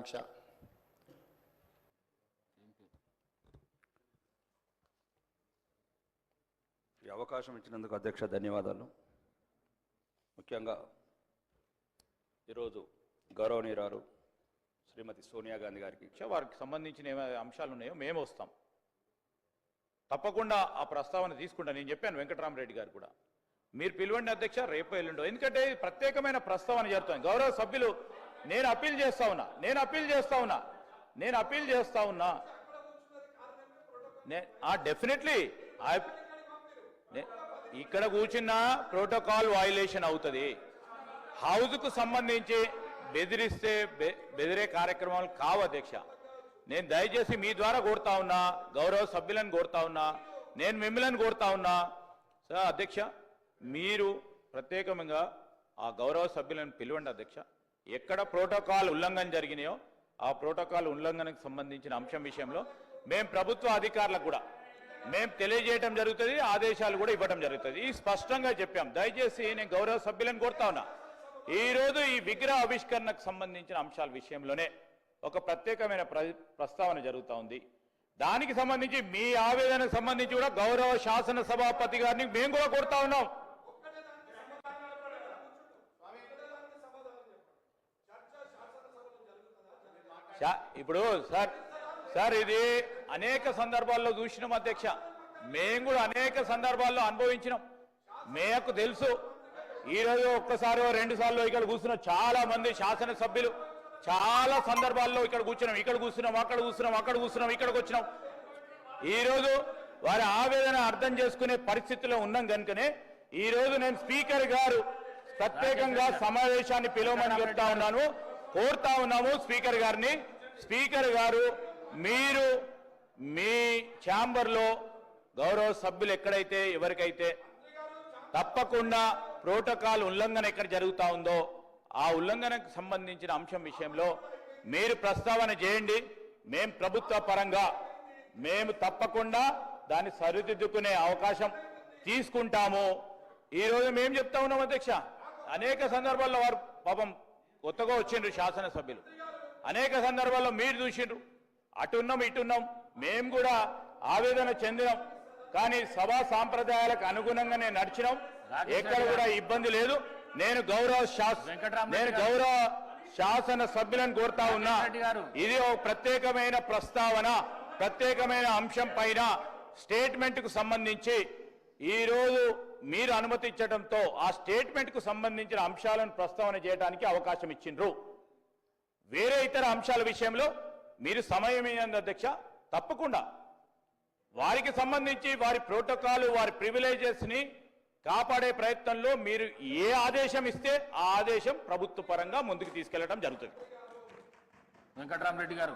ఆకాంక్ష. ఈ అవకాశం ఇచ్చినందుకు అధ్యక్ష ధన్యవాదాలు. ముఖ్యంగా ఈరోజు గౌరవనీయురాలు శ్రీమతి సోనియా గాంధీ గారికి వారికి సంబంధించిన ఏమైనా అంశాలు ఉన్నాయో మేము వస్తాం, తప్పకుండా ఆ ప్రస్తావన తీసుకుంటా. నేను చెప్పాను వెంకటరామరెడ్డి గారు కూడా, మీరు పిలవండి అధ్యక్ష, రేపు ఎల్లుండో, ఎందుకంటే ప్రత్యేకమైన ప్రస్తావన జరుగుతుంది. గౌరవ సభ్యులు నేను అప్పీల్ చేస్తా ఉన్నా డెఫినెట్లీ ఇక్కడ కూర్చున్న ప్రోటోకాల్ వయలేషన్ అవుతుంది. హౌస్కు సంబంధించి బెదిరే కార్యక్రమాలు కావు అధ్యక్ష. నేను దయచేసి మీ ద్వారా కోరుతా ఉన్నా, గౌరవ సభ్యులను కోరుతా ఉన్నా, నేను మిమ్మల్ని కోరుతా ఉన్నా. సార్ అధ్యక్ష, మీరు ప్రత్యేకంగా ఆ గౌరవ సభ్యులను పిలవండి అధ్యక్ష. ఎక్కడ ప్రోటోకాల్ ఉల్లంఘన జరిగినాయో ఆ ప్రోటోకాల్ ఉల్లంఘనకు సంబంధించిన అంశం విషయంలో మేము ప్రభుత్వ అధికారులకు కూడా మేము తెలియజేయడం జరుగుతుంది, ఆదేశాలు కూడా ఇవ్వడం జరుగుతుంది. ఈ స్పష్టంగా చెప్పాం. దయచేసి నేను గౌరవ సభ్యులను కోరుతా ఉన్నా, ఈరోజు ఈ విగ్రహ ఆవిష్కరణకు సంబంధించిన అంశాల విషయంలోనే ఒక ప్రత్యేకమైన ప్రస్తావన జరుగుతూ ఉంది. దానికి సంబంధించి మీ ఆవేదనకు సంబంధించి కూడా గౌరవ శాసన సభాపతి గారిని మేము కూడా కోరుతా ఉన్నాం. ఇప్పుడు సార్ ఇది అనేక సందర్భాల్లో చూసినాం అధ్యక్ష, మేము కూడా అనేక సందర్భాల్లో అనుభవించినాం. మేకు తెలుసు. ఈరోజు ఒక్కసారి 2 సార్లు ఇక్కడ కూర్చున్న చాలా మంది శాసనసభ్యులు చాలా సందర్భాల్లో ఇక్కడ కూర్చున్నాం, అక్కడ కూర్చున్నాం, ఇక్కడికి వచ్చినాం. ఈరోజు వారి ఆవేదన అర్థం చేసుకునే పరిస్థితిలో ఉన్నాం కనుకనే ఈరోజు నేను స్పీకర్ గారు ప్రత్యేకంగా సమావేశాన్ని పిలవమని చెప్తా ఉన్నాను, కోరుతా ఉన్నాము స్పీకర్ గారిని. స్పీకర్ గారు, మీరు మీ ఛాంబర్లో గౌరవ సభ్యులు ఎక్కడైతే ఎవరికైతే తప్పకుండా ప్రోటోకాల్ ఉల్లంఘన ఎక్కడ జరుగుతూ ఉందో ఆ ఉల్లంఘనకు సంబంధించిన అంశం విషయంలో మీరు ప్రస్తావన చేయండి. మేము ప్రభుత్వ పరంగా మేము తప్పకుండా దాన్ని సరిదిద్దుకునే అవకాశం తీసుకుంటాము. ఈరోజు మేము చెప్తా ఉన్నాం అధ్యక్ష, అనేక సందర్భాల్లో వారు పాపం కొత్తగా వచ్చిండ్రు శాసనసభ్యులు, అనేక సందర్భాల్లో మీరు చూసిండ్రు, అటున్నాం ఇటున్నాం, మేము కూడా ఆవేదన చెందినాం. కానీ సభా సాంప్రదాయాలకు అనుగుణంగానే నడిచినాం, ఎక్కడ కూడా ఇబ్బంది లేదు. నేను గౌరవ శాసన సభ్యులను కోరుతా ఉన్నా, ఇది ఒక ప్రత్యేకమైన ప్రస్తావన, ప్రత్యేకమైన అంశం పైన స్టేట్మెంట్ కు సంబంధించి ఈరోజు మీరు అనుమతించడంతో ఆ స్టేట్మెంట్ కు సంబంధించిన అంశాలను ప్రస్తావన చేయడానికి అవకాశం ఇచ్చిండ్రు. వేరే ఇతర అంశాల విషయంలో మీరు సమయం ఇవ్వండి అధ్యక్ష. తప్పకుండా వారికి సంబంధించి వారి ప్రోటోకాల్, వారి ప్రివిలేజెస్ ని కాపాడే ప్రయత్నంలో మీరు ఏ ఆదేశం ఇస్తే ఆ ఆదేశం ప్రభుత్వ పరంగా ముందుకు తీసుకెళ్లడం జరుగుతుంది. వెంకటరామరెడ్డి గారు